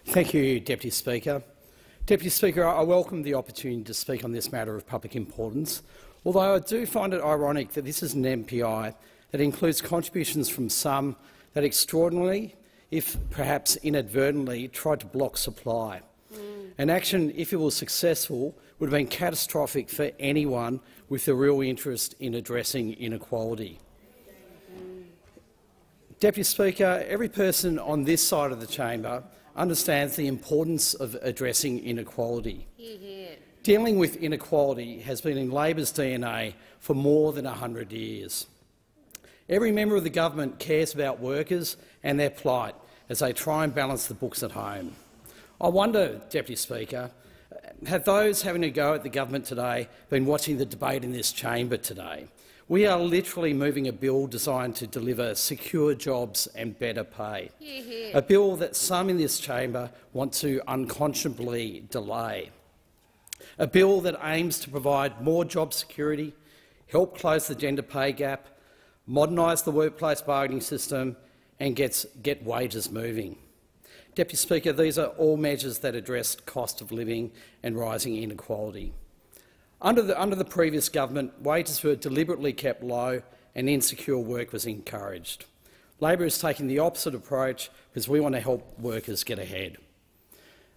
Thank you, Deputy Speaker. Deputy Speaker, I welcome the opportunity to speak on this matter of public importance, although I do find it ironic that this is an MPI that includes contributions from some that extraordinarily, if perhaps inadvertently, tried to block supply. An action, if it was successful, would have been catastrophic for anyone with a real interest in addressing inequality. Deputy Speaker, every person on this side of the chamber understands the importance of addressing inequality. Dealing with inequality has been in Labor's DNA for more than 100 years. Every member of the government cares about workers and their plight as they try and balance the books at home. I wonder, Deputy Speaker, have those having a go at the government today been watching the debate in this chamber today? We are literally moving a bill designed to deliver secure jobs and better pay, a bill that some in this chamber want to unconscionably delay, a bill that aims to provide more job security, help close the gender pay gap, modernise the workplace bargaining system and get wages moving. Deputy Speaker, these are all measures that address cost of living and rising inequality. Under the previous government, wages were deliberately kept low and insecure work was encouraged. Labor is taking the opposite approach because we want to help workers get ahead.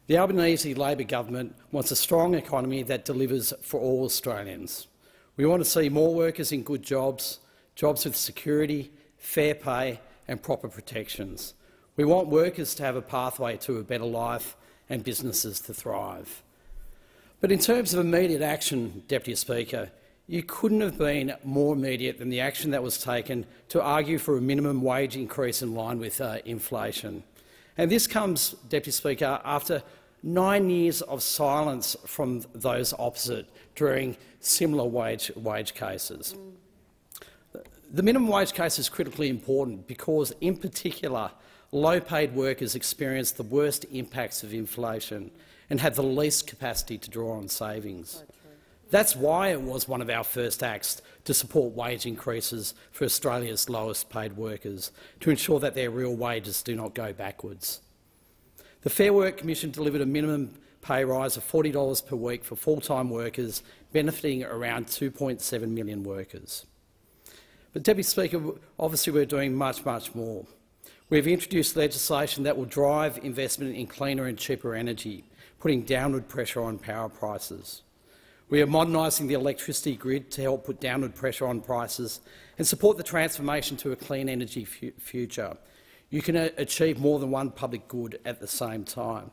The Albanese Labor government wants a strong economy that delivers for all Australians. We want to see more workers in good jobs, jobs with security, fair pay and proper protections. We want workers to have a pathway to a better life and businesses to thrive. But in terms of immediate action, Deputy Speaker, you couldn't have been more immediate than the action that was taken to argue for a minimum wage increase in line with inflation. And this comes, Deputy Speaker, after 9 years of silence from those opposite during similar wage cases. The minimum wage case is critically important because, in particular, low-paid workers experience the worst impacts of inflation and have the least capacity to draw on savings. That's why it was one of our first acts to support wage increases for Australia's lowest-paid workers, to ensure that their real wages do not go backwards. The Fair Work Commission delivered a minimum pay rise of $40 per week for full-time workers, benefiting around 2.7 million workers. But, Deputy Speaker, obviously we're doing much more. We've introduced legislation that will drive investment in cleaner and cheaper energy, putting downward pressure on power prices. We are modernising the electricity grid to help put downward pressure on prices and support the transformation to a clean energy future. You can achieve more than one public good at the same time.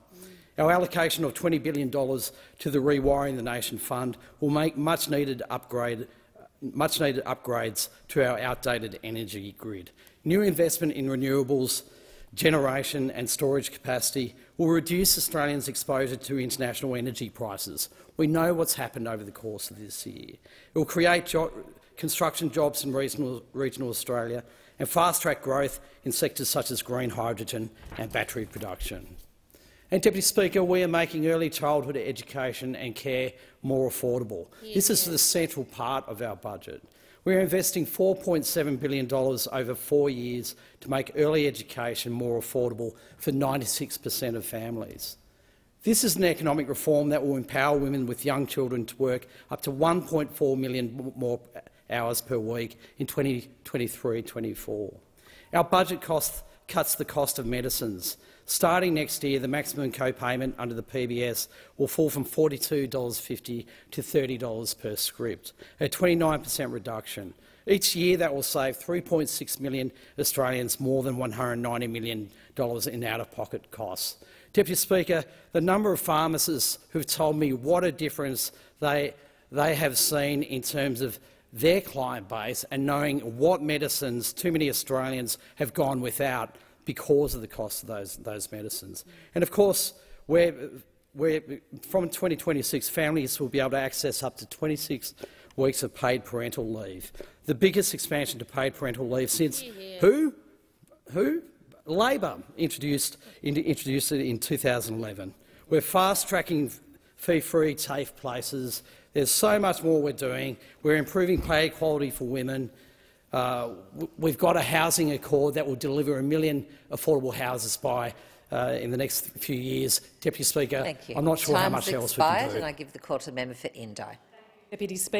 Our allocation of $20 billion to the Rewiring the Nation Fund will make much-needed upgrades to our outdated energy grid. New investment in renewables, generation and storage capacity will reduce Australians' exposure to international energy prices. We know what's happened over the course of this year. It will create construction jobs in regional Australia and fast-track growth in sectors such as green hydrogen and battery production. And, Deputy Speaker, we are making early childhood education and care more affordable. This is the central part of our budget. We are investing $4.7 billion over 4 years to make early education more affordable for 96% of families. This is an economic reform that will empower women with young children to work up to 1.4 million more hours per week in 2023-24. Our budget cuts the cost of medicines. Starting next year, the maximum co-payment under the PBS will fall from $42.50 to $30 per script, a 29% reduction. Each year that will save 3.6 million Australians more than $190 million in out-of-pocket costs. Deputy Speaker, the number of pharmacists who have told me what a difference they have seen in terms of their client base and knowing what medicines too many Australians have gone without because of the cost of those medicines. And of course, from 2026, families will be able to access up to 26 weeks of paid parental leave, the biggest expansion to paid parental leave since who? Labor introduced it in 2011. We're fast-tracking fee-free TAFE places. There's so much more we're doing. We're improving pay equality for women. We've got a housing accord that will deliver 1 million affordable houses by in the next few years. Deputy Speaker, Thank you. I'm not sure how much else we can do. And I give the call to the member for Indo. Deputy Speaker.